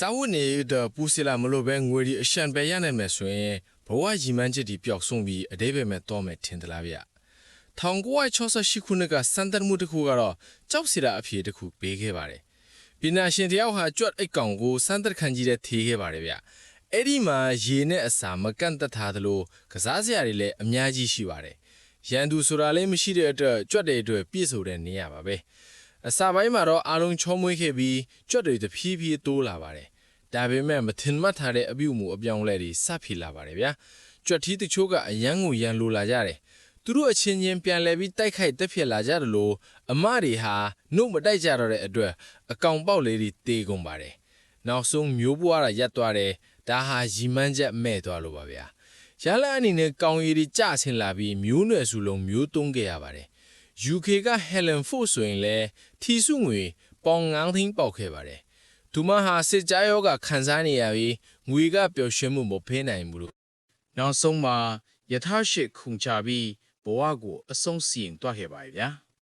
စာဝတ်နေတော့ပူစီလာမလို့ပဲငွေဒီအရှံပဲရနိုင်မယ်ဆိုရင်ဘဝရည်မှန်းချက်ဒီပျောက်ဆုံးပြီးအတိပ္ပယ်မဲ့တော့မယ်ထင်သလားဗျ1968ခုနှစ်ကစံတန်မှုတစ်ခုကတော့ကြောက်စရာအဖြေတစ်ခုပေးခဲ့ပါတယ်ပညာရှင်တယောက်ဟာကြွတ်အိတ်ကောင်ကိုစံတက်ခန့်ကြီးတဲ့ထေးခဲ့ပါတယ်ဗျအဲ့ဒီမှာရေနဲ့အစာမကန့်သက်ထားသလိုကစားစရာတွေလည်းအများကြီးရှိပါတယ်ရန်သူဆိုတာလည်းမရှိတဲ့အတွက်ကြွတ်တဲ့အတွက်ပြည့်စုံတဲ့နေရပါပဲအစာပိုင်းမှာတော့အားလုံးချောမွေးခဲ့ပြီးကြွတ်တွေတဖြည်းဖြည်းတိုးလာပါတယ်ဒါပေမဲ့မထင်မှတ်ထားတဲ့အပြုအမူအပြောင်းလဲတွေစဖြစ်လာပါတယ်ဗျာကြွတ်ထီးတချို့ကအယမ်းကိုရန်လိုလာကြတယ်သူတို့အချင်းချင်းပြန်လဲပြီးတိုက်ခိုက်တက်ဖြစ်လာကြတယ်လို့အမတွေဟာနှုတ်မတိုက်ကြတော့တဲ့အတွက်အကောင်ပေါက်လေးတွေတေးကုန်ပါတယ်နောက်ဆုံးမျိုးပွားတာရပ်သွားတယ်ဒါဟာရီမန်းချက်မဲ့သွားလို့ပါဗျာရလအနေနဲ့ကောင်ရည်တွေကြဆင်လာပြီးမျိုးနွယ်စုလုံးမျိုးတုံးခဲ့ရပါတယ် UK က Helen Ford ဆိုရင်လည်းထီစုငွေပေါင်9သိန်းပေါက်ခဲ့ပါတယ်သူမဟာစစ်ကြောယောဂခံစားနေရပြီးငွေကပျော်ရွှင်မှုမဖေးနိုင်ဘူးလို့ နောက်ဆုံးမှာယထာရှိခုန်ချပြီးဘဝကိုအဆုံးစီရင်တွားခဲ့ပါရဲ့ဗျာ